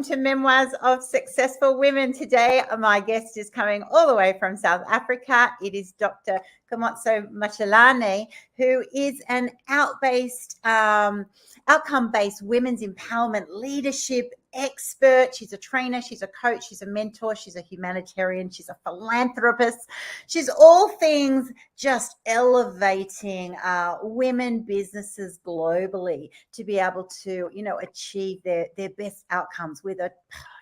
to Memoirs of Successful Women. Today, my guest is coming all the way from South Africa. It is Dr. Khomotšo Mashalane, who is an outcome-based women's empowerment leadership expert. She's a trainer, she's a coach, she's a mentor, she's a humanitarian, she's a philanthropist. She's all things just elevating women businesses globally to be able to, achieve their best outcomes with a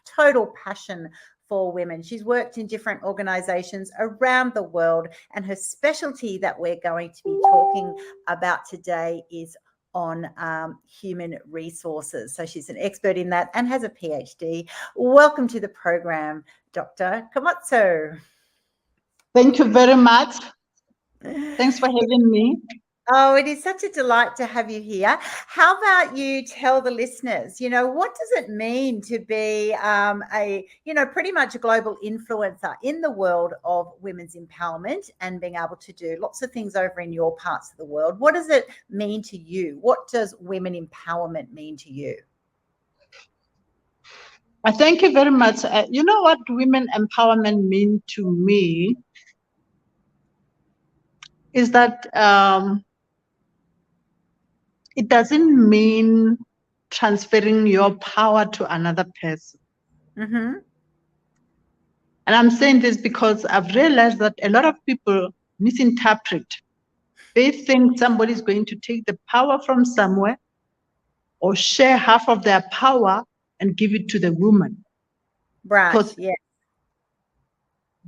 total passion for women. She's worked in different organizations around the world, and her specialty that we're going to be talking about today is on human resources. So she's an expert in that and has a PhD. Welcome to the program, Dr. Khomotšo. Thank you very much. Thanks for having me. Oh, it is such a delight to have you here. How about you tell the listeners, what does it mean to be pretty much a global influencer in the world of women's empowerment and being able to do lots of things over in your parts of the world? What does it mean to you? What does women empowerment mean to you? Thank you very much. You know what women empowerment mean to me is that it doesn't mean transferring your power to another person. Mm-hmm. And I'm saying this because I've realized that a lot of people misinterpret. They think somebody's going to take the power from somewhere or share half of their power and give it to the woman. Right, because yeah.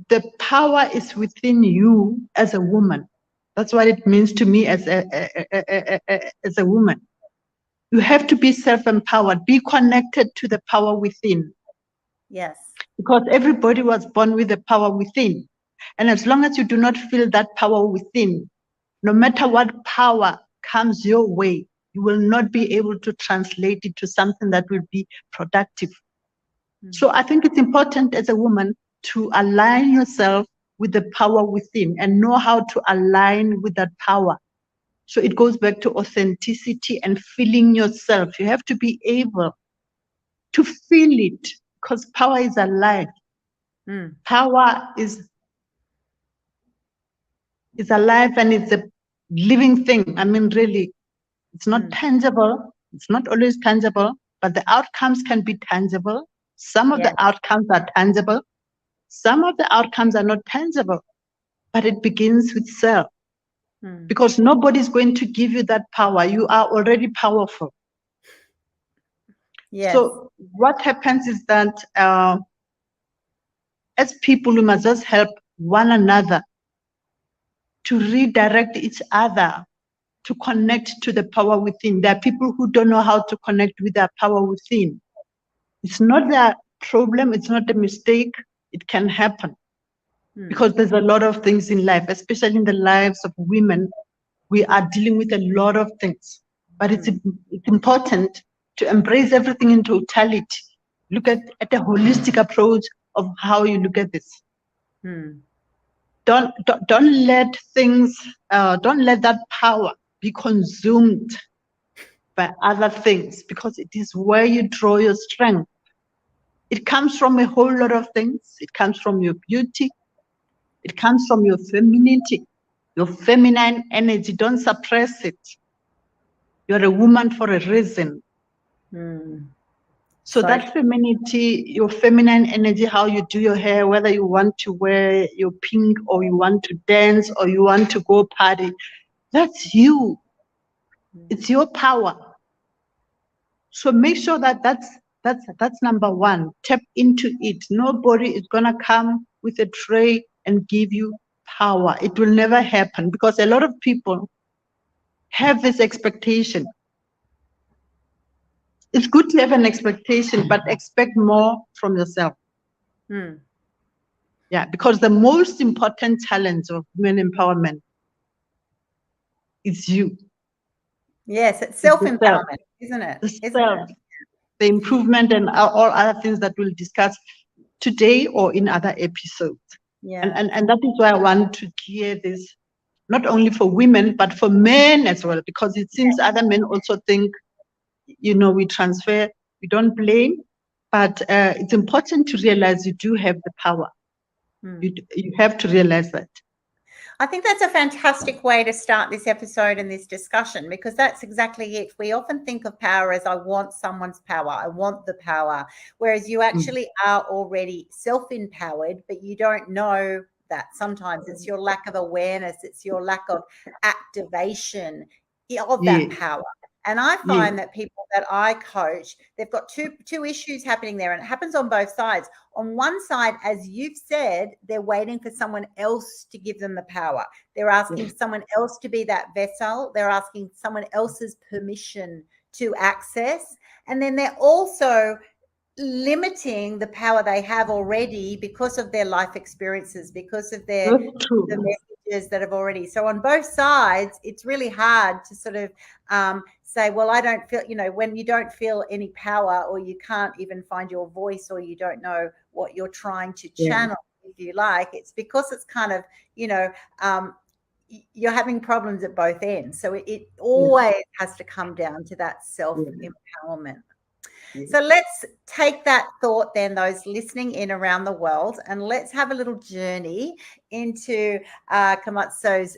The power is within you as a woman. That's what it means to me as a woman. You have to be self-empowered, be connected to the power within. Yes. Because everybody was born with the power within. And as long as you do not feel that power within, no matter what power comes your way, you will not be able to translate it to something that will be productive. Mm-hmm. So I think it's important as a woman to align yourself with the power within and know how to align with that power. So it goes back to authenticity and feeling yourself. You have to be able to feel it because power is alive. Mm. Power is alive and it's a living thing. I mean, really, it's not tangible. It's not always tangible, but the outcomes can be tangible. Some of the outcomes are tangible. Some of the outcomes are not tangible, but it begins with self. Because nobody's going to give you that power. You are already powerful. Yes. So what happens is that as people, we must just help one another to redirect each other to connect to the power within. There are people who don't know how to connect with their power within. It's not their problem. It's not a mistake. It can happen. Because there's a lot of things in life, especially in the lives of women. We are dealing with a lot of things, but it's important to embrace everything in totality. Look at a holistic approach of how you look at this. Don't let things, don't let that power be consumed by other things, because it is where you draw your strength. It comes from a whole lot of things. It comes from your beauty. It comes from your femininity, your feminine energy. Don't suppress it. You're a woman for a reason. So that femininity, your feminine energy, how you do your hair, whether you want to wear your pink or you want to dance or you want to go party, that's you. It's your power. So make sure that that's number one. Tap into it. Nobody is going to come with a tray and give you power. It will never happen, because a lot of people have this expectation. It's good to have an expectation, but expect more from yourself. Yeah, because the most important challenge of women empowerment is you. Yes, it's self-empowerment, isn't it? The improvement and all other things that we'll discuss today or in other episodes. Yeah. And that is why I want to gear this not only for women, but for men as well, because it seems other men also think, we transfer, we don't blame, But it's important to realize you do have the power. You have to realize that. I think that's a fantastic way to start this episode and this discussion, because that's exactly it. We often think of power as I want someone's power, I want the power, whereas you actually are already self-empowered, but you don't know that. Sometimes it's your lack of awareness, it's your lack of activation of that power. And I find that people that I coach, they've got two issues happening there, and it happens on both sides. On one side, as you've said, they're waiting for someone else to give them the power. They're asking someone else to be that vessel. They're asking someone else's permission to access. And then they're also limiting the power they have already because of their life experiences, because of the messages that have already. So on both sides, it's really hard to sort of say, well, I don't feel, when you don't feel any power, or you can't even find your voice, or you don't know what you're trying to channel, if you like, it's because it's kind of, you're having problems at both ends. So it always has to come down to that self-empowerment. So let's take that thought then, those listening in around the world, and let's have a little journey into Khomotšo's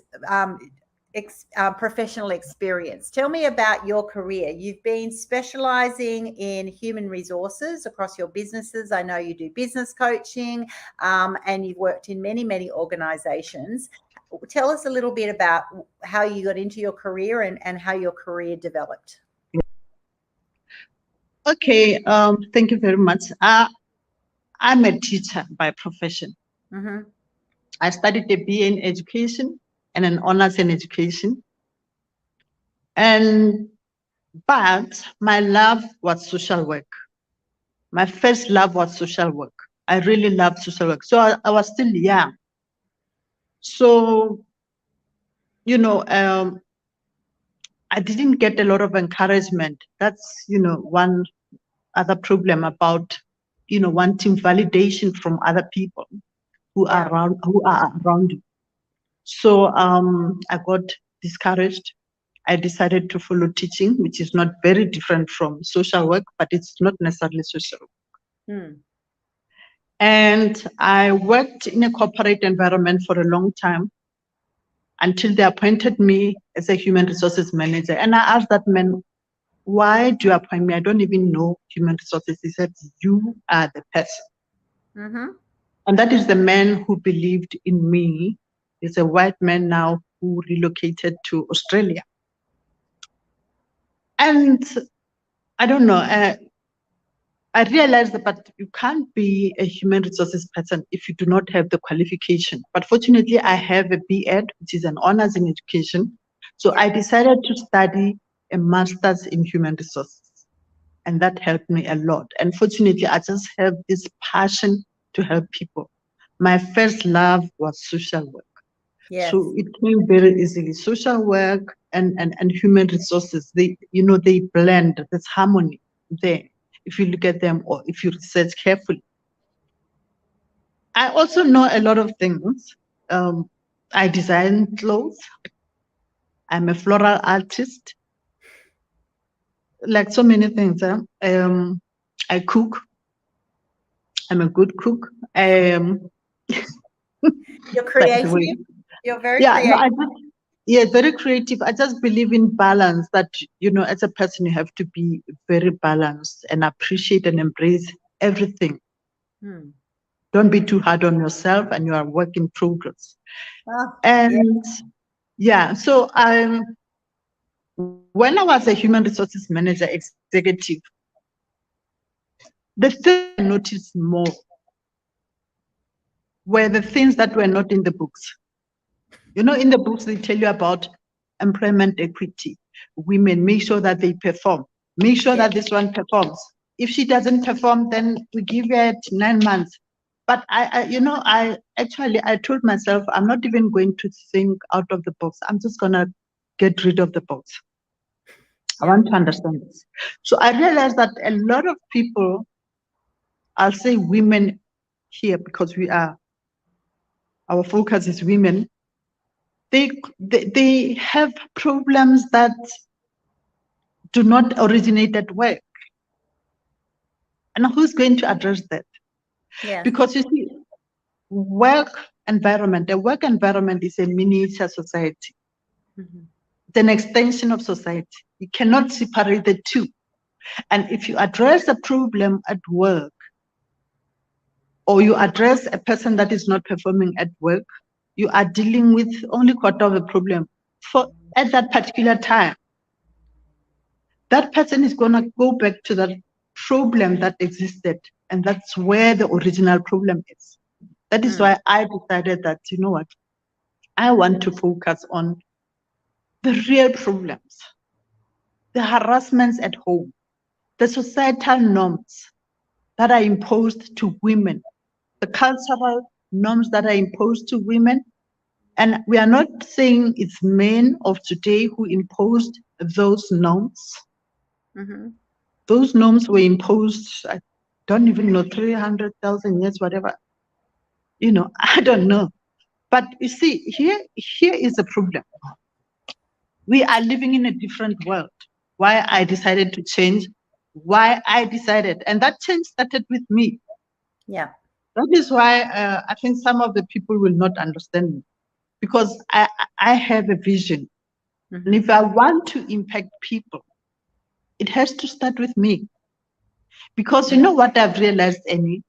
professional experience. Tell me about your career. You've been specializing in human resources across your businesses. I know you do business coaching, and you've worked in many, many organizations. Tell us a little bit about how you got into your career and how your career developed. Okay, thank you very much. I'm a teacher by profession. I studied a BA in education and an honors in education. But my love was social work. My first love was social work. I really loved social work. So I was still young. So, I didn't get a lot of encouragement. That's, one other problem about, wanting validation from other people who are around you. So I got discouraged. I decided to follow teaching, which is not very different from social work, but it's not necessarily social work. And I worked in a corporate environment for a long time until they appointed me as a human resources manager. And I asked that man, why do you appoint me? I don't even know human resources. He said, you are the person. And that is the man who believed in me. He's a white man now who relocated to Australia. And I don't know, I realized that, but you can't be a human resources person if you do not have the qualification. But fortunately, I have a BEd, which is an honors in education. So I decided to study a master's in human resources. And that helped me a lot. And fortunately, I just have this passion to help people. My first love was social work. So it came very easily. Social work and human resources, they blend. There's harmony there if you look at them or if you research carefully. I also know a lot of things. I design clothes. I'm a floral artist. Like so many things. I cook. I'm a good cook. You're creative. You're very creative. Very creative. I just believe in balance, that, as a person, you have to be very balanced and appreciate and embrace everything. Don't be too hard on yourself, and you are a work in progress. So when I was a human resources manager executive, the thing I noticed more were the things that were not in the books. In the books, they tell you about employment equity. Women, make sure that they perform. Make sure that this one performs. If she doesn't perform, then we give her 9 months. But I told myself, I'm not even going to think out of the box. I'm just going to get rid of the box. I want to understand this. So I realized that a lot of people, I'll say women here because our focus is women, they have problems that do not originate at work. And who's going to address that? Yeah. Because you see, work environment, the work environment is a miniature society. Mm-hmm. It's an extension of society. You cannot separate the two. And if you address a problem at work, or you address a person that is not performing at work, you are dealing with only quarter of a problem for at that particular time. That person is going to go back to that problem that existed, and that's where the original problem is. That is why I decided that, you know what, I want to focus on the real problems, the harassments at home, the societal norms that are imposed to women, the cultural norms that are imposed to women. And we are not saying it's men of today who imposed those norms. Mm-hmm. Those norms were imposed, I don't even know, 300,000 years, whatever. You know, I don't know. But you see, here is a problem. We are living in a different world. Why I decided to change, and that change started with me. Yeah. That is why I think some of the people will not understand me, because I have a vision. Mm-hmm. And if I want to impact people, it has to start with me. Because you know what I've realized, Annie,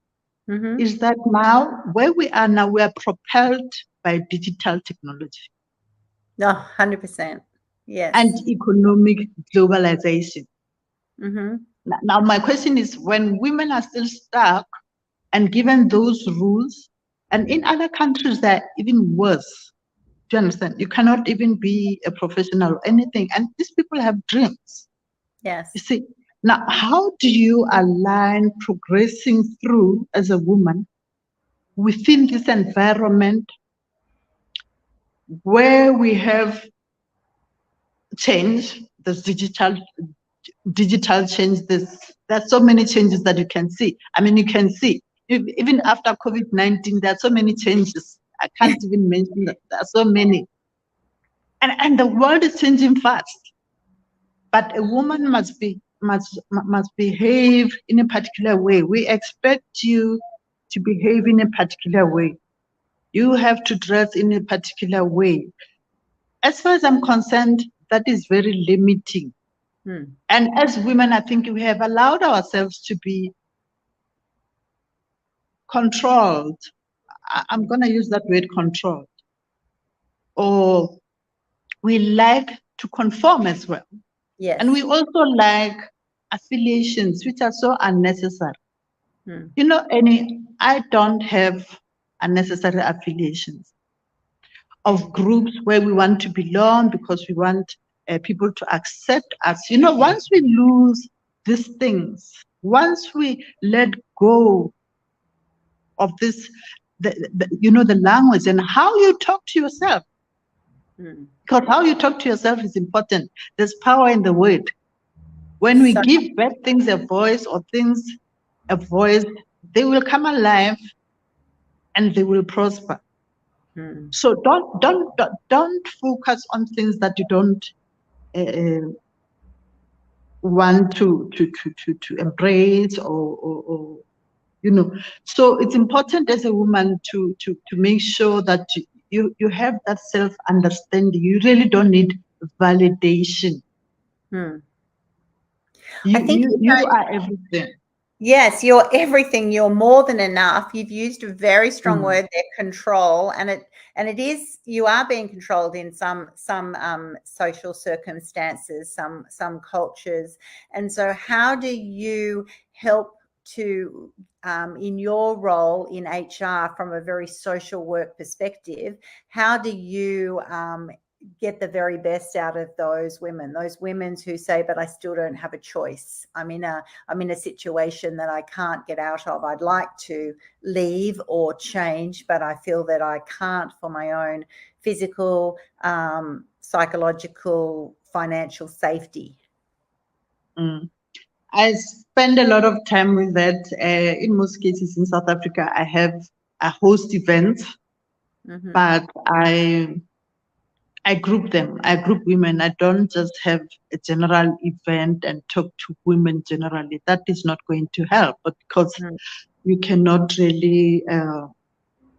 Mm-hmm. is that now, where we are now, we are propelled by digital technology. Oh, 100%. Yes. And economic globalization. Mm-hmm. Now, my question is, when women are still stuck and given those rules, and in other countries they're even worse. Do you understand? You cannot even be a professional or anything. And these people have dreams. Yes. You see, now how do you align progressing through as a woman within this environment where we have change, this digital change, there's so many changes that you can see. I mean, you can see, even after COVID-19, there are so many changes. I can't even mention that. There are so many. And the world is changing fast. But a woman must behave in a particular way. We expect you to behave in a particular way. You have to dress in a particular way. As far as I'm concerned, that is very limiting. And as women, I think we have allowed ourselves to be controlled. I'm going to use that word, controlled. Or we like to conform as well. Yes. And we also like affiliations, which are so unnecessary. You know, Annie, I don't have unnecessary affiliations of groups where we want to belong because we want people to accept us. You know, once we lose these things, once we let go of this, the language and how you talk to yourself, because how you talk to yourself is important. There's power in the word. When we give bad things a voice or things a voice, they will come alive and they will prosper. So don't focus on things that you don't want to embrace or you know. So it's important as a woman to make sure that you have that self-understanding. You really don't need validation. I think you are everything. Yes, you're everything. You're more than enough. You've used a very strong word there, control, and it is, you are being controlled in some social circumstances, some cultures. And so how do you help to in your role in HR from a very social work perspective, how do you get the very best out of those women who say, but I still don't have a choice. I'm in a situation that I can't get out of. I'd like to leave or change, but I feel that I can't for my own physical, psychological, financial safety. I spend a lot of time with that. In most cases in South Africa, I host events, but I group them. I group women. I don't just have a general event and talk to women generally. That is not going to help, but because you cannot really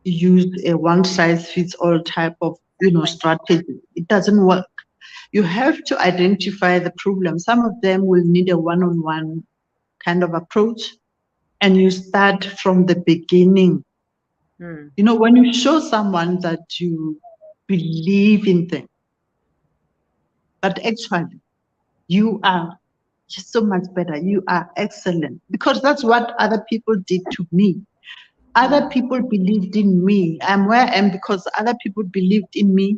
use a one-size-fits-all type of, strategy. It doesn't work. You have to identify the problem. Some of them will need a one-on-one kind of approach, and you start from the beginning. When you show someone that you believe in them, but actually you are just so much better, you are excellent, because that's what other people did to me. Other people believed in me. I'm where I am because other people believed in me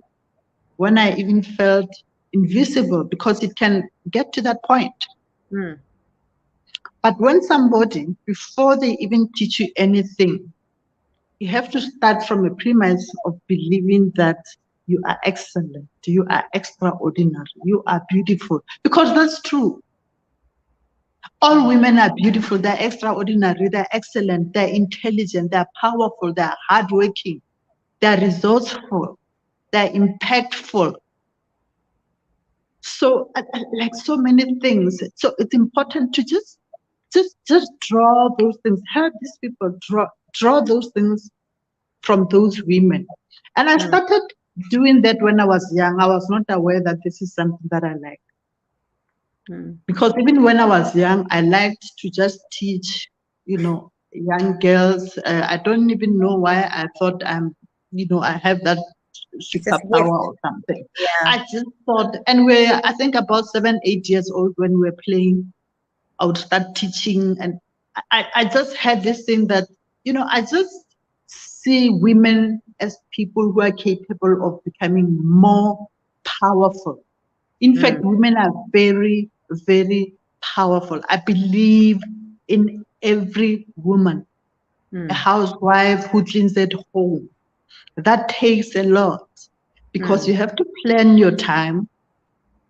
when I even felt invisible, because it can get to that point. But when somebody, before they even teach you anything, you have to start from a premise of believing that you are excellent, you are extraordinary, you are beautiful, because that's true. All women are beautiful, they're extraordinary, they're excellent, they're intelligent, they're powerful, they're hardworking, they're resourceful, they're impactful. So, like so many things. So it's important to just draw those things. Help these people draw those things from those women. And I started doing that when I was young. I was not aware that this is something that I like. Because even when I was young, I liked to just teach, young girls. I don't even know why I thought I have that superpower or something. Yeah. I just thought, and I think about 7, 8 years old when we were playing, I would start teaching, and I just had this thing that, I just see women as people who are capable of becoming more powerful. In fact, women are very, very powerful. I believe in every woman, a housewife who cleans at home. That takes a lot, because you have to plan your time,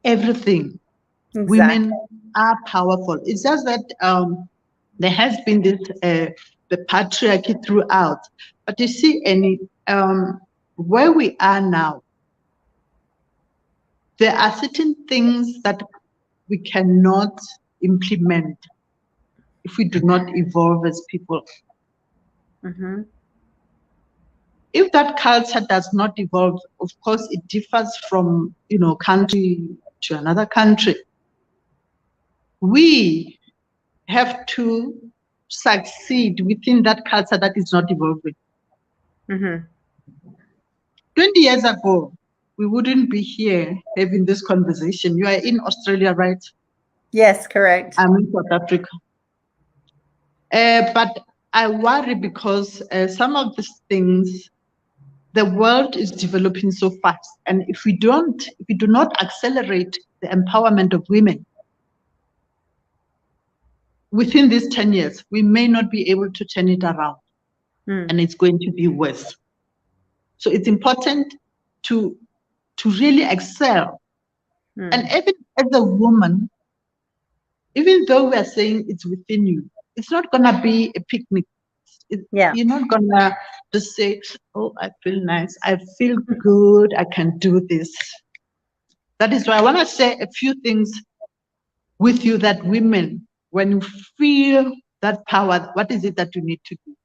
everything. Exactly. Women are powerful. It's just that there has been this the patriarchy throughout. But you see, Annie, where we are now, there are certain things that we cannot implement if we do not evolve as people. If that culture does not evolve, of course, it differs from, country to another country. We have to succeed within that culture that is not evolving. 20 years ago, we wouldn't be here having this conversation. You are in Australia, right? Yes, correct. I'm in South Africa. But I worry because some of these things, the world is developing so fast. And if we do not accelerate the empowerment of women within these 10 years, we may not be able to turn it around. And it's going to be worse. So it's important to really excel. And even as a woman, even though we are saying it's within you, it's not going to be a picnic. You're not going to just say, oh, I feel nice, I feel good, I can do this. That is why I want to say a few things with you, that women, when you feel that power, what is it that you need to do?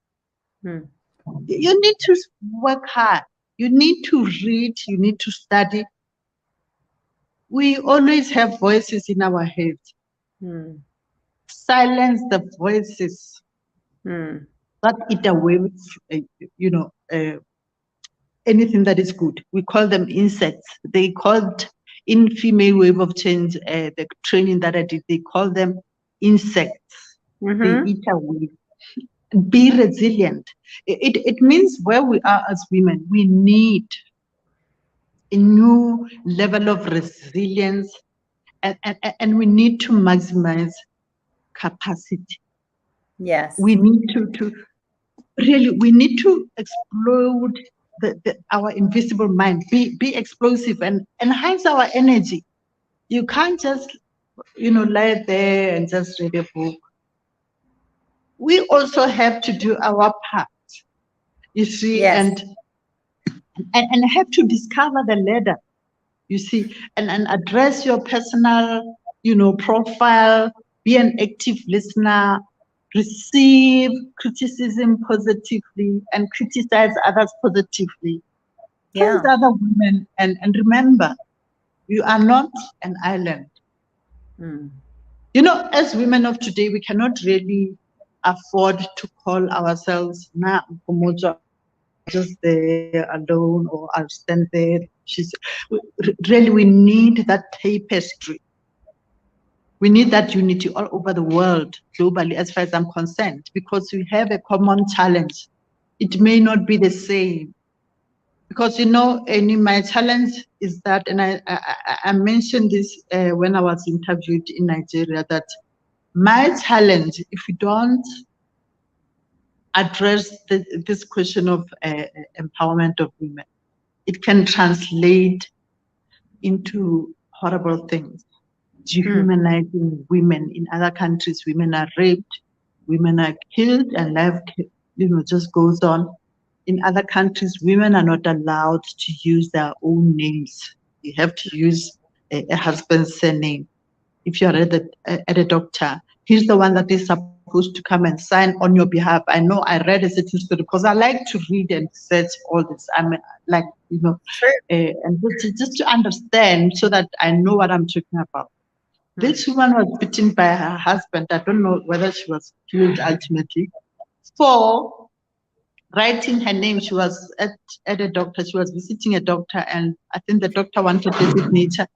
You need to work hard. You need to read. You need to study. We always have voices in our heads. Silence the voices that eat away with, anything that is good. We call them insects. They called in female wave of change, the training that I did, they call them insects. They eat away. Be resilient. It means where we are as women, we need a new level of resilience, and we need to maximize capacity. Yes. We need to really, we need to explode our invisible mind, be explosive and enhance our energy. You can't just, lie there and just read a book. We also have to do our part, you see, and have to discover the ladder. You see, and address your personal, profile, be an active listener, receive criticism positively, and criticize others positively. Praise Yeah. other women, and remember, you are not an island. Mm. As women of today, we cannot really afford to call ourselves na Khomotšo, just there alone, or I'll stand there. Really, we need that tapestry. We need that unity all over the world, globally, as far as I'm concerned, because we have a common challenge. It may not be the same. Because Annie, my challenge is that, and I mentioned this when I was interviewed in Nigeria, that my challenge, if we don't address this question of empowerment of women, it can translate into horrible things. Dehumanizing women. In other countries, women are raped, women are killed, and life, just goes on. In other countries, women are not allowed to use their own names. You have to use a husband's surname. If you're at a doctor, he's the one that is supposed to come and sign on your behalf. I know I read a certain story because I like to read and search all this. I mean, like, and just to understand so that I know what I'm talking about. This woman was beaten by her husband. I don't know whether she was killed ultimately for writing her name. She was at a doctor. She was visiting a doctor, and I think the doctor wanted a signature.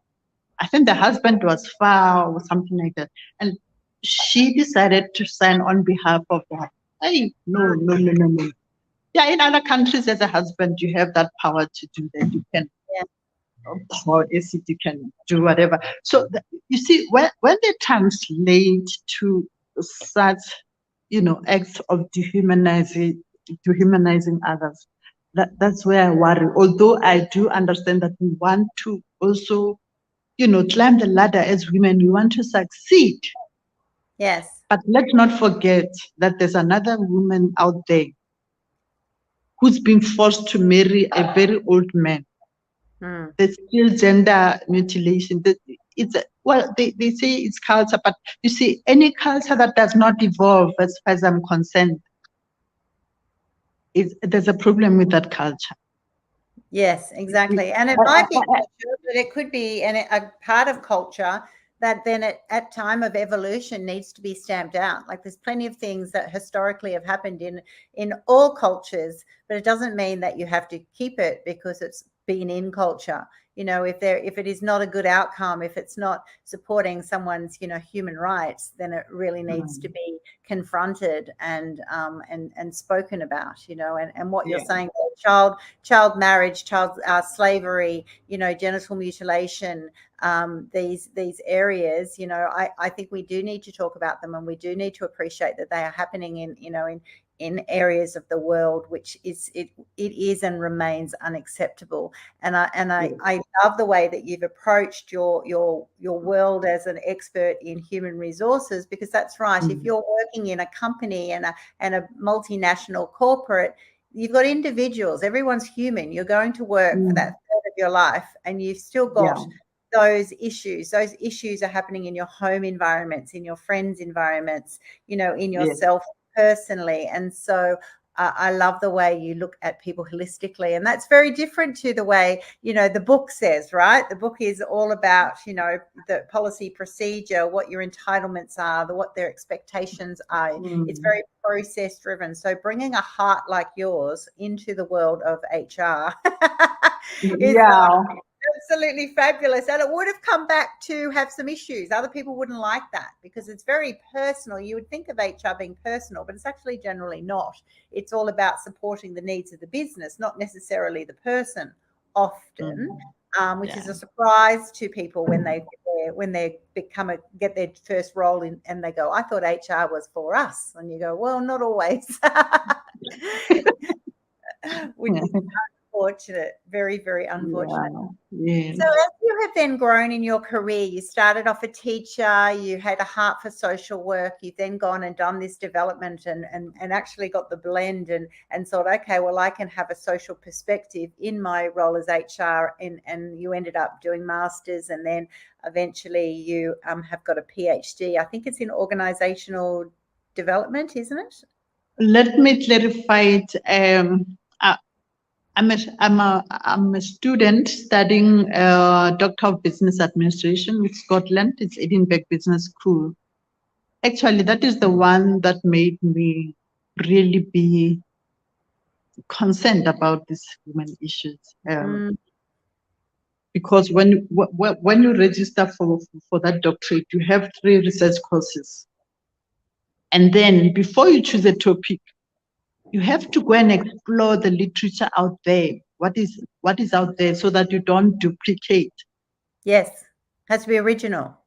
I think the husband was far or something like that. And she decided to sign on behalf of her. Hey, no. Yeah, in other countries, as a husband, you have that power to do that. You can, or you can do whatever. So, you see, when they translate to such, acts of dehumanizing others, that's where I worry. Although I do understand that we want to also climb the ladder as women, we want to succeed. Yes. But let's not forget that there's another woman out there who's been forced to marry a very old man. There's still gender mutilation. They say it's culture, but you see, any culture that does not evolve, as far as I'm concerned, there's a problem with that culture. Yes, exactly. And it might be culture, but it could be a part of culture that then at time of evolution needs to be stamped out. Like there's plenty of things that historically have happened in all cultures, but it doesn't mean that you have to keep it because it's been in culture. If it is not a good outcome, if it's not supporting someone's human rights, then it really needs to be confronted and spoken about. And what you're saying, child marriage, child slavery, genital mutilation, these areas, I think we do need to talk about them, and we do need to appreciate that they are happening in areas of the world which it is and remains unacceptable. And I love the way that you've approached your world as an expert in human resources, because that's right. If you're working in a company and a multinational corporate, you've got individuals. Everyone's human. You're going to work for that third of your life, and you've still got those issues. Those issues are happening in your home environments, in your friends' environments, in yourself personally. And so I love the way you look at people holistically, and that's very different to the way the book says, right? The book is all about the policy procedure, what your entitlements are, what their expectations are. It's very process driven. So bringing a heart like yours into the world of HR is absolutely fabulous. And it would have come back to have some issues. Other people wouldn't like that because it's very personal. You would think of HR being personal, but it's actually generally not. It's all about supporting the needs of the business, not necessarily the person often, which is a surprise to people when they get their first role in, and they go, I thought HR was for us. And you go, well, not always. Which is unfortunate. Very, very unfortunate. Yes. So as you have then grown in your career, you started off a teacher, you had a heart for social work, you've then gone and done this development and actually got the blend and thought, okay, well, I can have a social perspective in my role as HR, and you ended up doing masters, and then eventually you have got a PhD. I think it's in organizational development, isn't it? Let me clarify it. I'm a student studying Doctor of Business Administration with Scotland. It's Edinburgh Business School. Actually, that is the one that made me really be concerned about these women issues. Because when you register for that doctorate, you have 3 research courses. And then before you choose a topic, you have to go and explore the literature out there. What is out there, so that you don't duplicate. Yes, has to be original.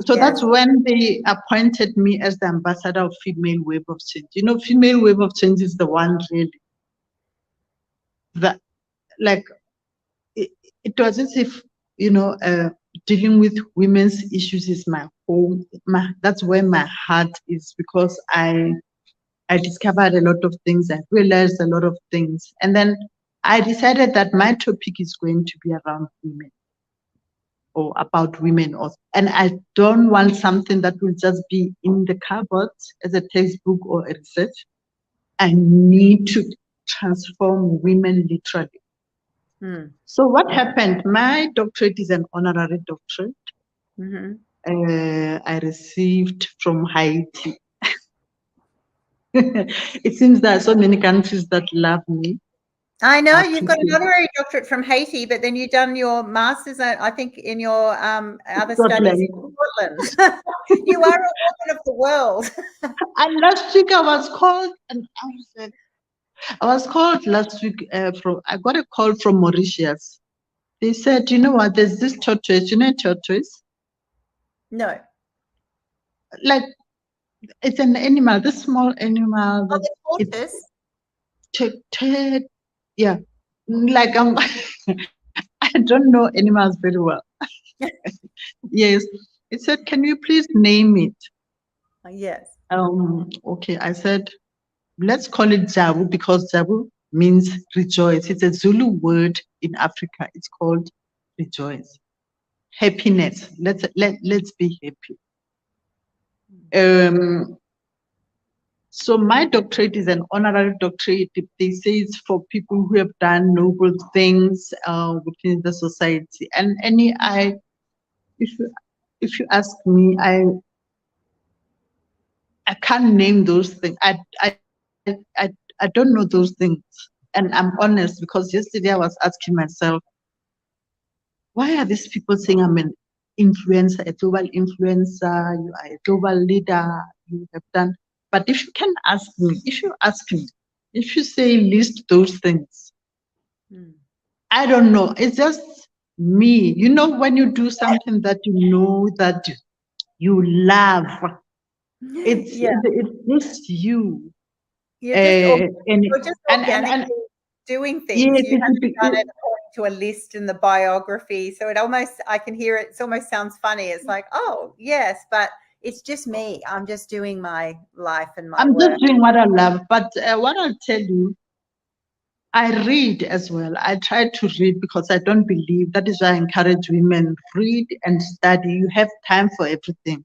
So that's when they appointed me as the ambassador of Female Wave of Change. You know, Female Wave of Change is the one really that, like, it was as if, you know, dealing with women's issues is my home. That's where my heart is, because I discovered a lot of things. I realized a lot of things. And then I decided that my topic is going to be around women, or about women. And I don't want something that will just be in the cupboard as a textbook or a research. I need to transform women literally. So what happened? My doctorate is an honorary doctorate. I received from Haiti. It seems there are so many countries that love me. I know you've got an honorary doctorate from Haiti, but then you've done your master's, I think, in your other studies in Scotland. You are a woman of the world. And last week I was called, and I was called last week I got a call from Mauritius. They said, you know what, there's this tortoise. You know tortoise? No. Like, it's an animal, this small animal. Oh, the tortoise? Yeah. Like, I don't know animals very well. Yes. It said, can you please name it? Yes. Okay. I said, let's call it Jabu, because Jabu means rejoice. It's a Zulu word in Africa. It's called rejoice. Happiness. Let's be happy. So my doctorate is an honorary doctorate. They say it's for people who have done noble things within the society. And if you ask me, I can't name those things. I don't know those things. And I'm honest, because yesterday I was asking myself, why are these people saying I'm an influencer, a global influencer, you are a global leader, you have done. But if you ask me, if you say list those things, I don't know. It's just me. You know, when you do something that you know that you love, it's just you. You're just organically doing things. Yes, you haven't done it according to a list in the biography. So I can hear it. It almost sounds funny. It's like, oh, yes, but it's just me. I'm just doing my life and my work. I'm just doing what I love. But what I'll tell you, I read as well. I try to read, because I don't believe, that is why I encourage women, read and study. You have time for everything.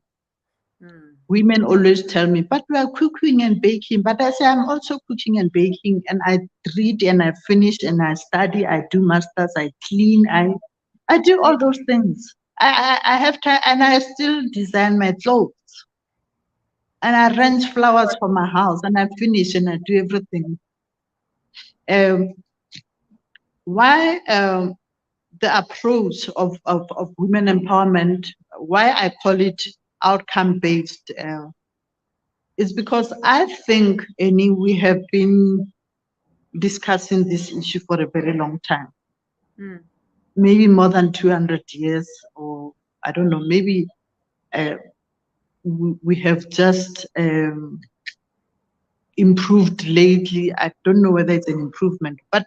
Women always tell me, but we are cooking and baking. But I say, I'm also cooking and baking, and I read and I finish and I study, I do masters, I clean, I do all those things. I have time, and I still design my clothes. And I arrange flowers for my house, and I finish and I do everything. Why the approach of women empowerment, why I call it outcome-based, is because I think, Annie, we have been discussing this issue for a very long time. Maybe more than 200 years, or I don't know, maybe we have just improved lately. I don't know whether it's an improvement, but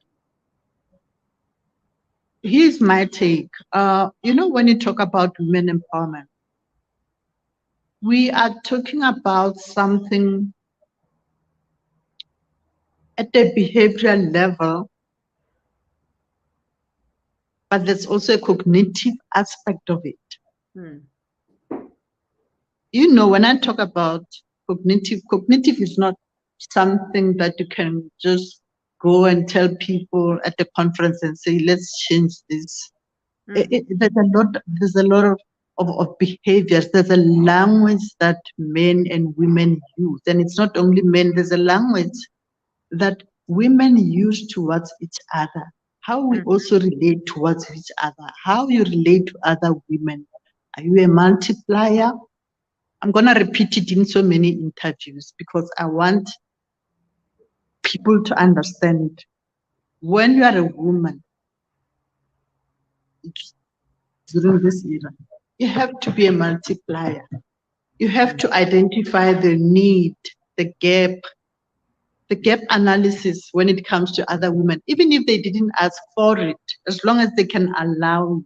Here's my take. When you talk about women empowerment, we are talking about something at the behavioral level, but there's also a cognitive aspect of it. Hmm. When I talk about cognitive is not something that you can just go and tell people at the conference and say, let's change this. There's a lot of behaviors. There's a language that men and women use. And it's not only men, there's a language that women use towards each other. How we also relate towards each other, how you relate to other women. Are you a multiplier? I'm going to repeat it in so many interviews because I want people to understand when you are a woman during this era, you have to be a multiplier. You have to identify the need, the gap analysis when it comes to other women, even if they didn't ask for it, as long as they can allow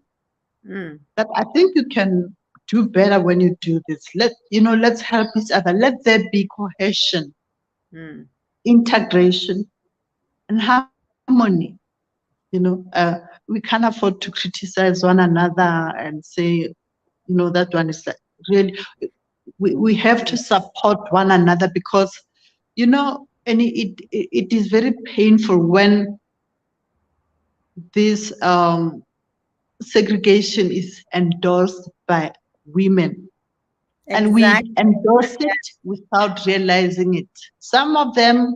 that. I think you can do better when you do this. Let's help each other. Let there be cohesion, integration, and harmony. We can't afford to criticize one another and say, that one is really. We have to support one another because, and it is very painful when this segregation is endorsed by women. And we endorse it without realizing it. Some of them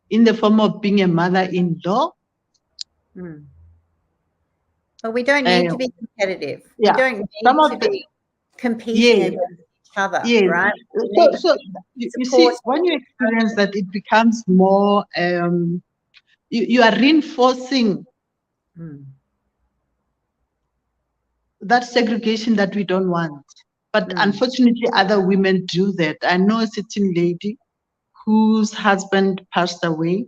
in the form of being a mother-in-law. But we don't need to be competitive. Yeah. We don't need to be competing against each other, right? So you see, when you experience that, it becomes more, you are reinforcing that segregation that we don't want. But unfortunately, other women do that. I know a certain lady whose husband passed away.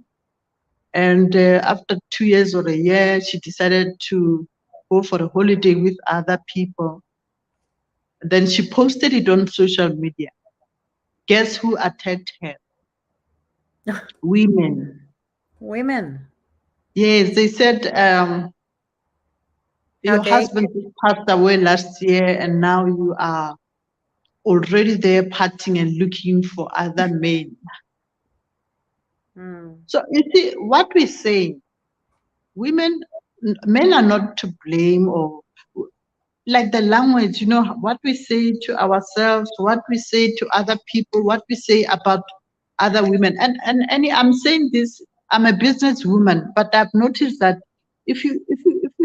And after 2 years or a year, she decided to go for a holiday with other people. Then she posted it on social media. Guess who attacked her? Women. Yes, they said, your husband passed away last year and now you are already there partying and looking for other men. So you see, what we say, men are not to blame, or like the language, what we say to ourselves, what we say to other people, what we say about other women. And I'm saying this, I'm a businesswoman, but I've noticed that if you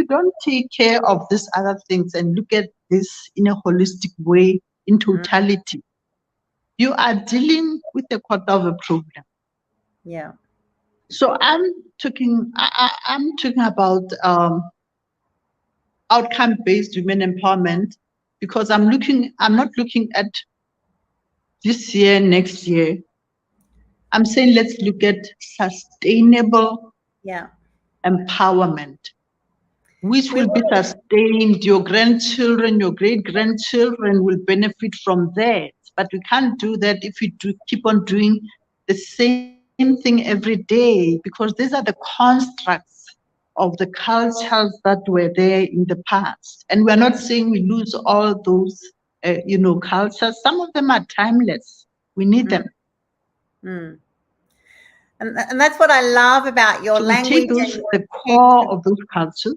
don't take care of these other things and look at this in a holistic way, in totality, you are dealing with a quarter of a problem. Yeah. So I'm talking about outcome-based women empowerment, because I'm not looking at this year, next year. I'm saying let's look at sustainable empowerment, which will be sustained. Your grandchildren, your great-grandchildren will benefit from that. But we can't do that if we keep on doing the same thing every day, because these are the constructs of the cultures that were there in the past. And we're not saying we lose all those, cultures. Some of them are timeless. We need them. And that's what I love about your language. The core of those cultures.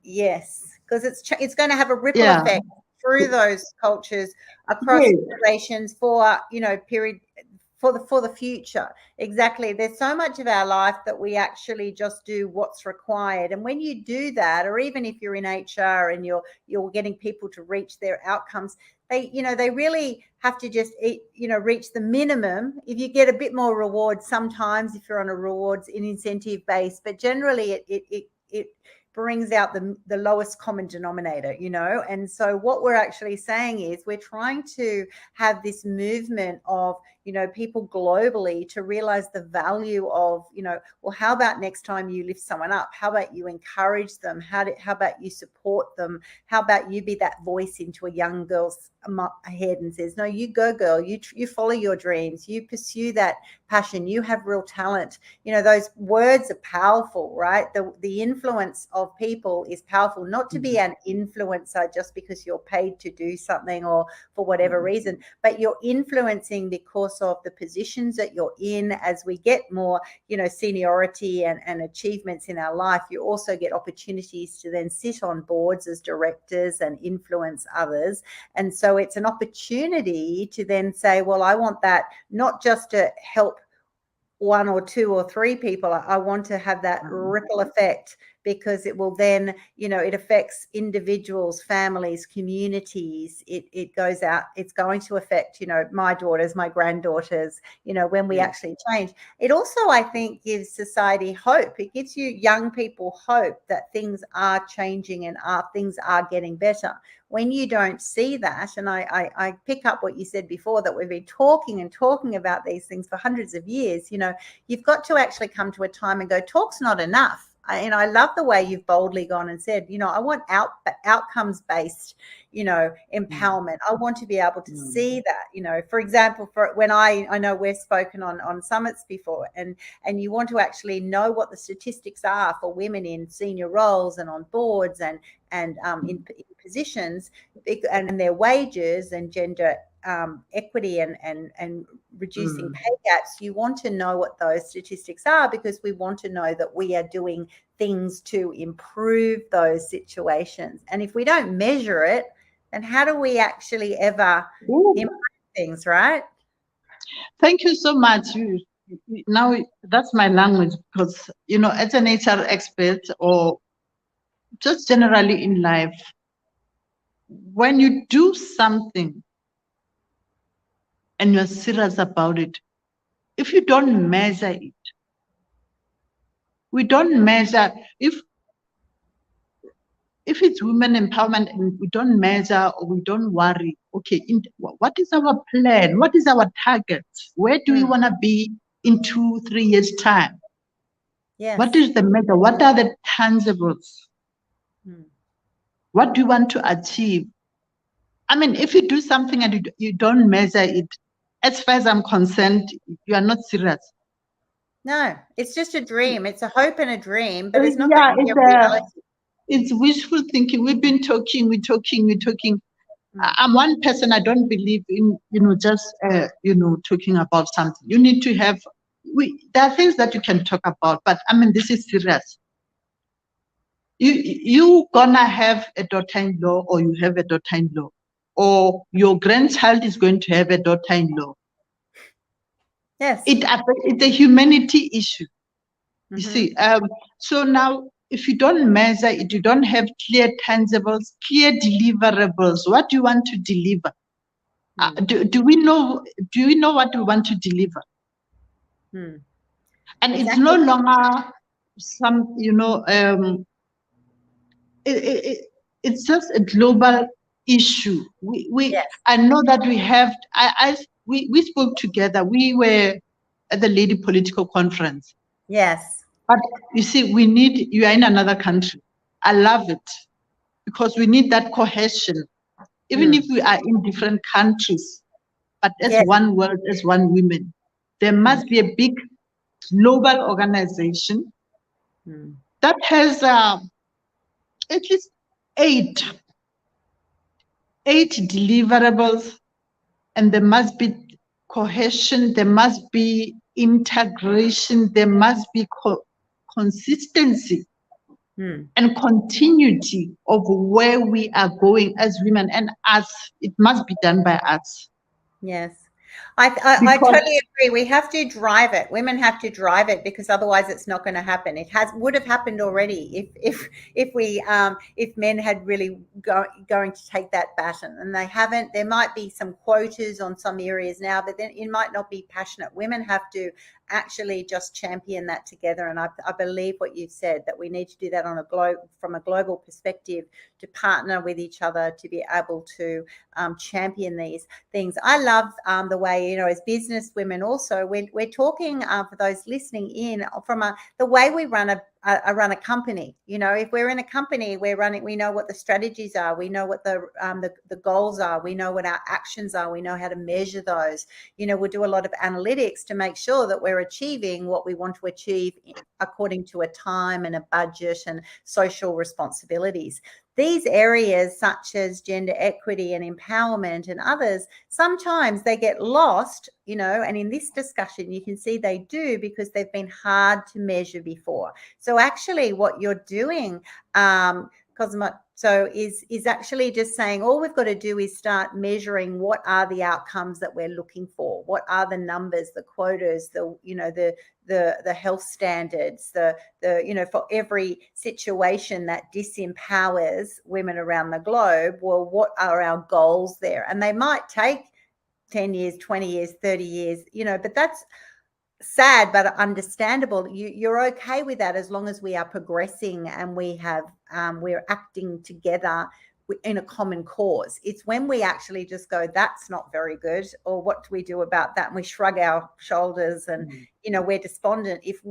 Yes, because it's going to have a ripple effect through those cultures across generations for period for the future. Exactly. There's so much of our life that we actually just do what's required, and when you do that, or even if you're in HR and you're getting people to reach their outcomes, they really have to just reach the minimum. If you get a bit more reward sometimes, if you're on a rewards in incentive base, but generally it brings out the lowest common denominator, you know. And so what we're actually saying is we're trying to have this movement of, you know, people globally to realize the value of, you know, well, how about next time you lift someone up? How about you encourage them? How about you support them? How about you be that voice into a young girl's head and says, no, you go, girl, you follow your dreams, you pursue that passion, you have real talent. You know, those words are powerful, right? The influence of people is powerful. Not to be an influencer just because you're paid to do something or for whatever reason, but you're influencing because of the positions that you're in. As we get more, you know, seniority and achievements in our life, you also get opportunities to then sit on boards as directors and influence others. And so it's an opportunity to then say, well, I want that not just to help one or two or three people. I want to have that ripple effect, because it will then, you know, it affects individuals, families, communities. It goes out, it's going to affect, you know, my daughters, my granddaughters, you know, when we actually change. It also, I think, gives society hope. It gives you young people hope that things are changing and things are getting better. When you don't see that, and I pick up what you said before, that we've been talking about these things for hundreds of years, you know, you've got to actually come to a time and go, talk's not enough. And I love the way you've boldly gone and said, you know, I want outcomes-based, you know, empowerment. I want to be able to see that, you know, for example, for when I know we've spoken on summits before, and you want to actually know what the statistics are for women in senior roles and on boards and in positions, and their wages and gender equity and reducing pay gaps. You want to know what those statistics are, because we want to know that we are doing things to improve those situations. And if we don't measure it, then how do we actually ever improve things, right? Thank you so much. Now that's my language, because, you know, as an HR expert or just generally in life, when you do something and you're serious about it, if you don't measure it, we don't measure. If it's women empowerment and we don't measure or we don't worry, okay, what is our plan? What is our target? Where do we want to be in 2-3 years' time? Yes. What is the measure? What are the tangibles? What do you want to achieve? I mean, if you do something and you don't measure it, as far as I'm concerned, you are not serious. No, it's just a dream. It's a hope and a dream, but it's not going to be a reality. It's wishful thinking. We've been talking, we're talking. I'm one person, I don't believe in, you know, just, you know, talking about something. You need to have, there are things that you can talk about, but I mean, this is serious. You gonna have a daughter-in-law, or you have a daughter-in-law, or your grandchild is going to have a daughter-in-law. Yes. It's a humanity issue. You see, so now if you don't measure it, you don't have clear tangibles, clear deliverables. What do you want to deliver? Do we know what we want to deliver? And it's no longer some, you know, it's just a global issue. I know that we have. We spoke together. We were at the Lady Political Conference. Yes. But you see, you are in another country. I love it, because we need that cohesion, even if we are in different countries, but as one world, as one women. There must be a big global organization that has at least eight deliverables, and there must be cohesion, there must be integration, there must be consistency and continuity of where we are going as women, and us. It must be done by us. Yes. I totally agree. We have to drive it. Women have to drive it, because otherwise it's not going to happen. It would have happened already if men had really going to take that baton, and they haven't. There might be some quotas on some areas now, but then it might not be passionate. Women have to actually just champion that together. And I believe what you've said, that we need to do that on from a global perspective, to partner with each other to be able to champion these things. I love the way, as business women also, we're talking for those listening in from the way we run a company. If we're in a company, we know what the strategies are, we know what the goals are, we know what our actions are, we know how to measure those. We'll do a lot of analytics to make sure that we're achieving what we want to achieve according to a time and a budget and social responsibilities. These areas such as gender equity and empowerment and others, sometimes they get lost, and in this discussion you can see they do, because they've been hard to measure before. So actually what you're doing, Khomotšo, is actually just saying all we've got to do is start measuring what are the outcomes that we're looking for, what are the numbers, the quotas, the health standards, for every situation that disempowers women around the globe. Well, what are our goals there? And they might take 10 years, 20 years, 30 years, but that's sad but understandable. You're okay with that as long as we are progressing and we're acting together in a common cause. It's when we actually just go, that's not very good, or what do we do about that, and we shrug our shoulders and we're despondent. If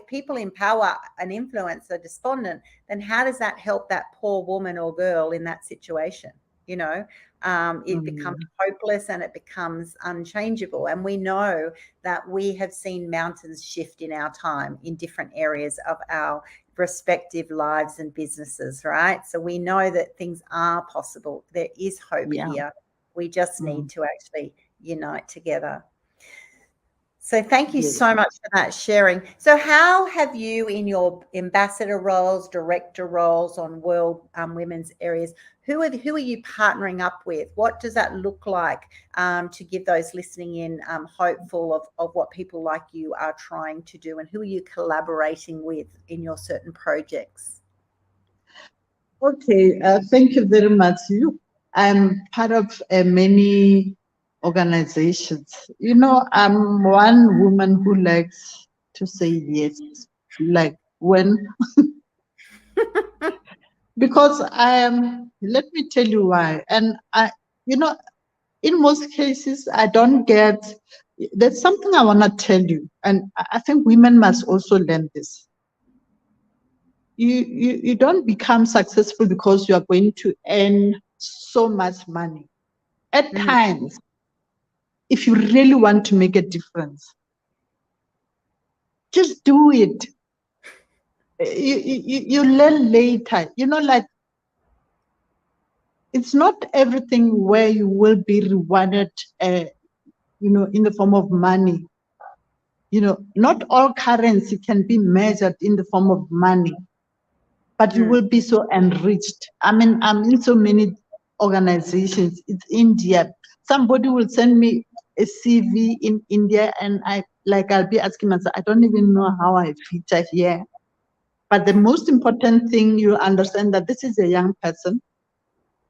people in power and influence are despondent, then how does that help that poor woman or girl in that situation? It becomes hopeless and it becomes unchangeable. And we know that we have seen mountains shift in our time in different areas of our respective lives and businesses, right? So we know that things are possible. There is hope here. We just need to actually unite together. So thank you so much for that sharing. So how have you, in your ambassador roles, director roles on world women's areas, who are you partnering up with? What does that look like to give those listening in hopeful of what people like you are trying to do, and who are you collaborating with in your certain projects? Okay, thank you very much. I'm part of many organizations. I'm one woman who likes to say yes, like when, because let me tell you why. And in most cases, I don't get, there's something I want to tell you. And I think women must also learn this. You don't become successful because you are going to earn so much money. At times, if you really want to make a difference, just do it. You learn later. Like, it's not everything where you will be rewarded, in the form of money. Not all currency can be measured in the form of money, but you will be so enriched. I mean, I'm in so many organizations. It's India. Somebody will send me a CV in India, and I'll be asking myself, I don't even know how I feature here. But the most important thing, you understand that this is a young person,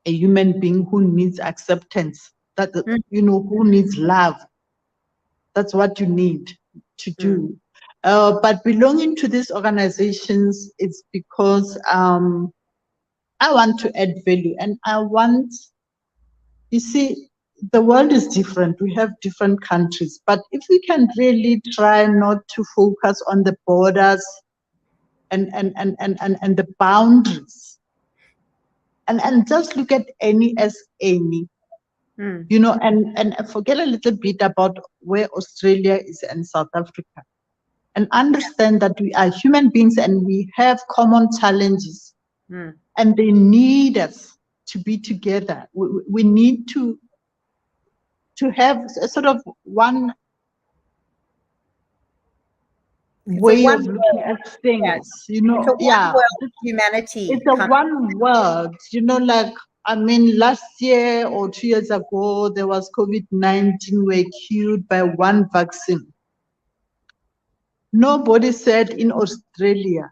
a human being who needs acceptance, who needs love. That's what you need to do. But belonging to these organizations, it's because I want to add value, and you see, the world is different. We have different countries, but if we can really try not to focus on the borders and the boundaries, and just look at any as any, and forget a little bit about where Australia is and South Africa, and understand that we are human beings and we have common challenges, and they need us to be together. We need to have a sort of one way of looking at things, It's a one world humanity. It's a one world, like, I mean, last year or 2 years ago, there was COVID-19, were cured by one vaccine. Nobody said in Australia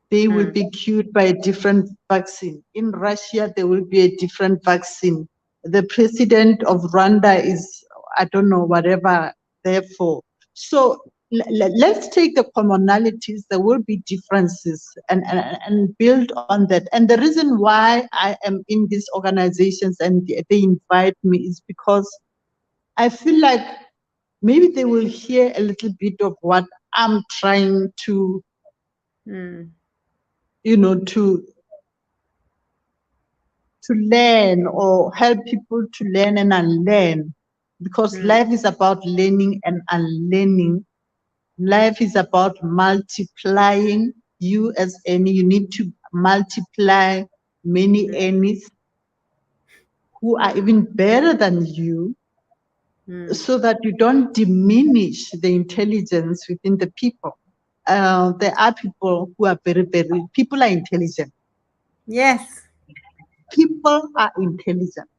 they will be cured by a different vaccine. In Russia, there will be a different vaccine. The president of Rwanda is, I don't know, whatever, therefore. So let's take the commonalities. There will be differences, and build on that. And the reason why I am in these organizations and they invite me is because I feel like maybe they will hear a little bit of what I'm trying to, to learn, or help people to learn and unlearn, because life is about learning and unlearning. Life is about multiplying. You as Annie, you need to multiply many Annies who are even better than you, so that you don't diminish the intelligence within the people. There are people who are people are intelligent. Yes. People are intelligent.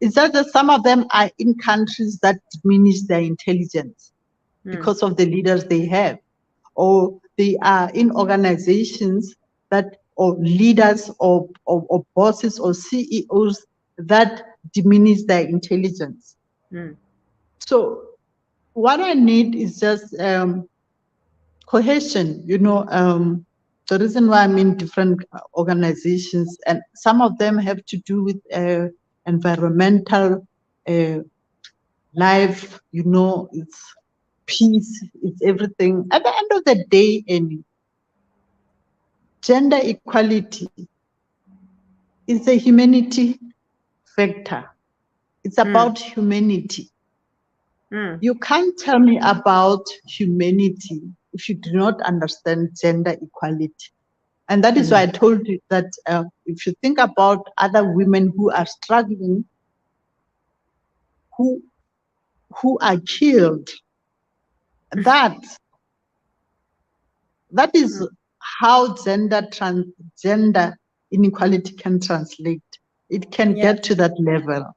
It's just that some of them are in countries that diminish their intelligence because of the leaders they have, or they are in organizations that, or leaders, or bosses or CEOs that diminish their intelligence. So what I need is just cohesion. The reason why I'm in different organizations, and some of them have to do with environmental life, it's peace, it's everything. At the end of the day, gender equality is a humanity factor. It's about humanity. You can't tell me about humanity if you do not understand gender equality. And that is why I told you that if you think about other women who are struggling, who are killed, that is how gender inequality can translate. It can get to that level.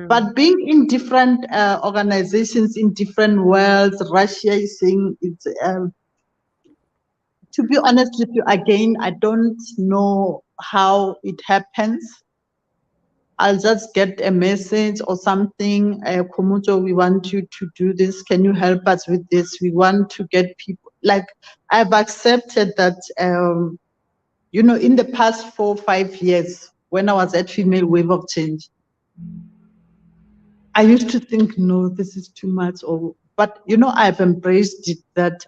But being in different organizations in different worlds, Russia is saying it's, to be honest with you, again, I don't know how it happens. I'll just get a message or something, Khomotšo, we want you to do this. Can you help us with this? We want to get people. Like, I've accepted that, in the past 4 or 5 years, when I was at Female Wave of Change, I used to think, no, this is too much. But I've embraced it, that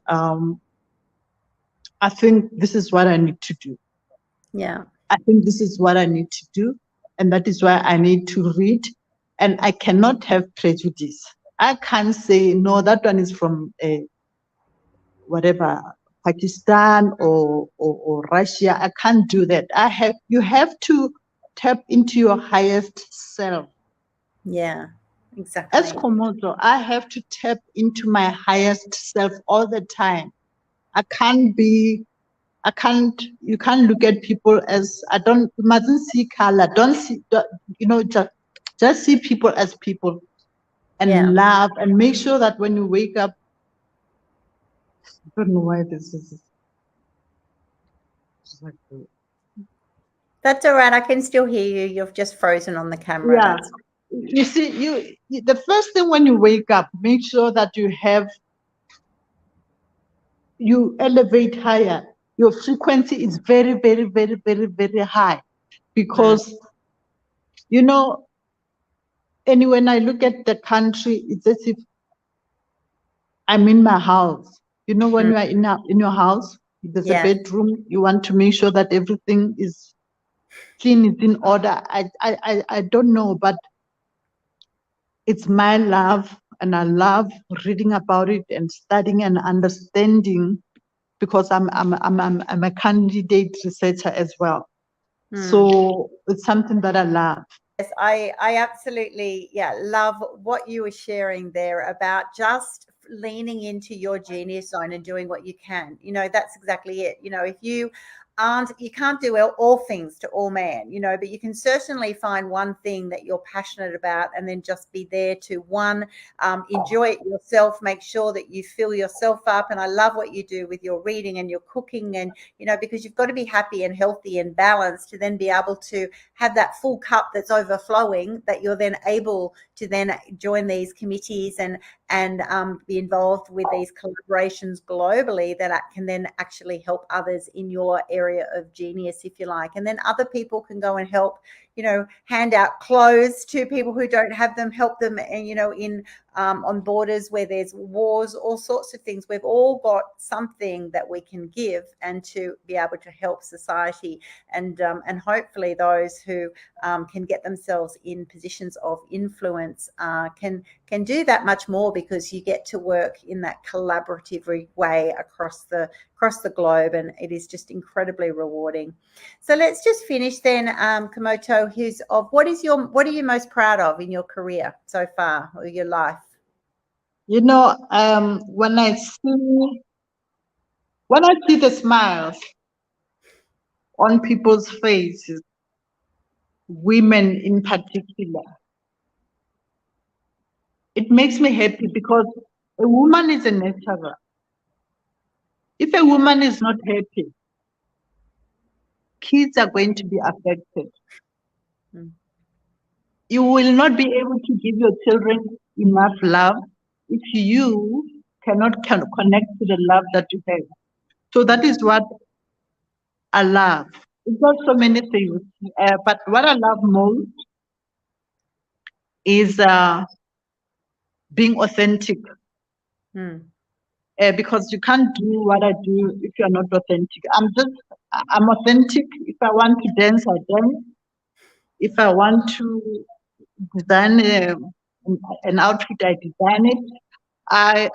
I think this is what I need to do. Yeah. I think this is what I need to do. And that is why I need to read. And I cannot have prejudice. I can't say, no, that one is from whatever, Pakistan or Russia. I can't do that. You have to tap into your highest self. Yeah, exactly. As Khomotšo, I have to tap into my highest self all the time. You can't look at people as, you mustn't see color. Just see people as people, and love, and make sure that when you wake up, I don't know why this is. That's all right. I can still hear you. You've just frozen on the camera. Yeah. You see, the first thing when you wake up, make sure that you elevate higher. Your frequency is very, very, very, very, very high, because, and when I look at the country, it's as if I'm in my house. When you are in your house, there's a bedroom, you want to make sure that everything is clean, it's in order. I don't know, but it's my love, and I love reading about it and studying and understanding, because I'm a candidate researcher as well. So it's something that I love. Yes, I absolutely, love what you were sharing there about just leaning into your genius zone and doing what you can. That's exactly it. If you can't do all things to all man, but you can certainly find one thing that you're passionate about, and then just be there to enjoy it yourself, make sure that you fill yourself up. And I love what you do with your reading and your cooking, and because you've got to be happy and healthy and balanced to then be able to have that full cup that's overflowing, that you're then able to then join these committees and and be involved with these collaborations globally that can then actually help others in your area of genius, if you like. And then other people can go and help, hand out clothes to people who don't have them, help them, in on borders where there's wars, all sorts of things. We've all got something that we can give and to be able to help society, and hopefully those who can get themselves in positions of influence can do that much more, because you get to work in that collaborative way across the globe, and it is just incredibly rewarding. So let's just finish then, Khomotšo, what are you most proud of in your career so far, or your life? When I see the smiles on people's faces, women in particular, it makes me happy, because a woman is a nurturer. If a woman is not happy, kids are going to be affected. You will not be able to give your children enough love if you cannot connect to the love that you have. So that is what I love. It's not so many things, but what I love most is being authentic. Because you can't do what I do if you're not authentic. I'm authentic. If I want to dance, I dance. If I want to design an outfit, I design it. I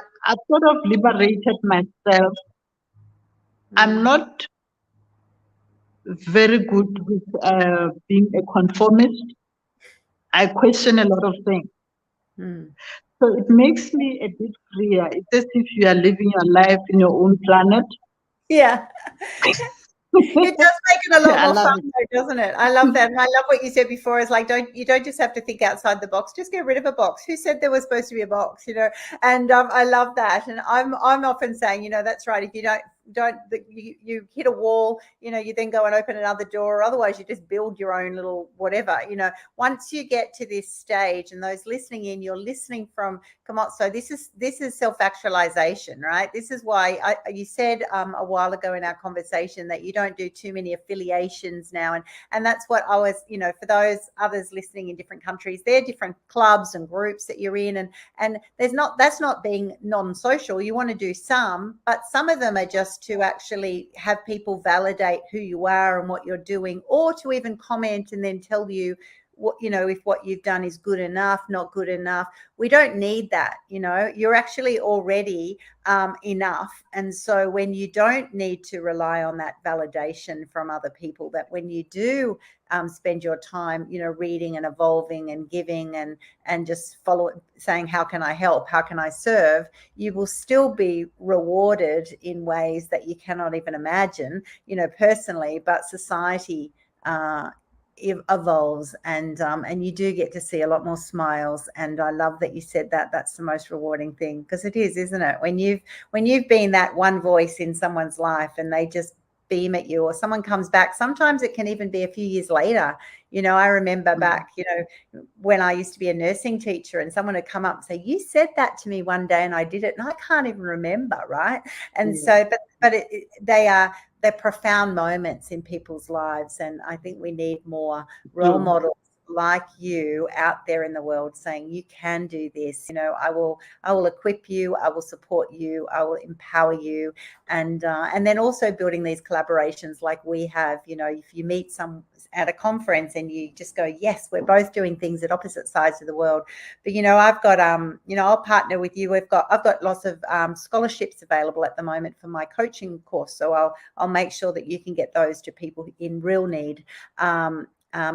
sort of liberated myself. I'm not very good with being a conformist. I question a lot of things. So it makes me a bit freer. It's as if you are living your life in your own planet. Yeah. It does make it a lot more fun, though, doesn't it? I love that. And I love what you said before, is like, you don't just have to think outside the box, just get rid of a box. Who said there was supposed to be a box, And I love that. And I'm often saying, that's right. If you you hit a wall, you then go and open another door. Otherwise, you just build your own little whatever, Once you get to this stage, and those listening in, you're listening from Khomotšo. This is self-actualization, right? This is why you said a while ago in our conversation that you don't do too many affiliations now, and that's what I was, for those others listening in different countries, there are different clubs and groups that you're in, and that's not being non-social. You want to do some, but some of them are just to actually have people validate who you are and what you're doing, or to even comment and then tell you what, if what you've done is good enough, not good enough. We don't need that. You're actually already enough. And so when you don't need to rely on that validation from other people, that when you do spend your time, reading and evolving and giving and just saying, how can I help? How can I serve? You will still be rewarded in ways that you cannot even imagine, personally, but society evolves, and you do get to see a lot more smiles. And I love that you said that. That's the most rewarding thing, because it is, isn't it? When you've been that one voice in someone's life and they just beam at you, or someone comes back. Sometimes it can even be a few years later. I remember back, when I used to be a nursing teacher, and someone would come up and say, you said that to me one day and I did it, and I can't even remember, right? And so, but they're profound moments in people's lives, and I think we need more role models like you out there in the world saying, you can do this. I will equip you, I will support you, I will empower you, and then also building these collaborations like we have. If you meet some at a conference and you just go, yes, we're both doing things at opposite sides of the world, but I've got I'll partner with you. I've got lots of scholarships available at the moment for my coaching course, so I'll make sure that you can get those to people in real need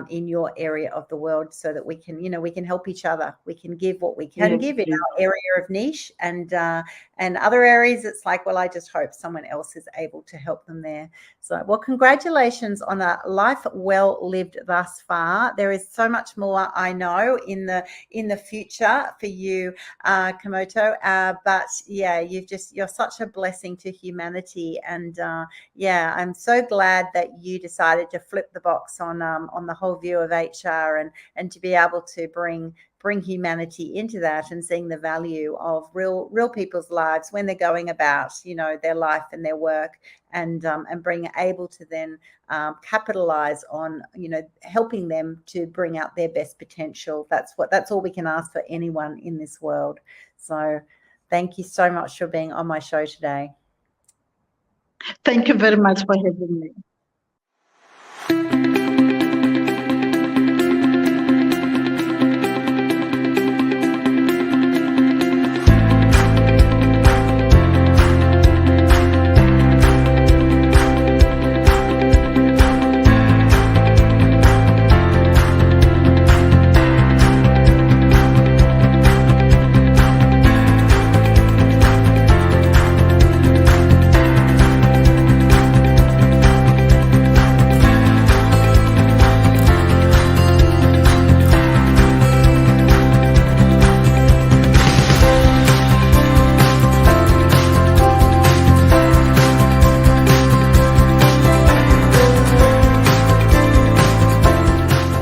in your area of the world, so that we can help each other. We can give what we can give in our area of niche, and other areas it's like, well, I just hope someone else is able to help them there. So, well, congratulations on a life well lived thus far. There is so much more, I know, in the future for you, Khomotšo. But yeah, you're such a blessing to humanity, and I'm so glad that you decided to flip the box on the whole view of HR, and to be able to bring bring humanity into that and seeing the value of real people's lives when they're going about, you know, their life and their work, and being able to then capitalize on, you know, helping them to bring out their best potential. That's all we can ask for anyone in this world. So thank you so much for being on my show today. Thank you very much for having me.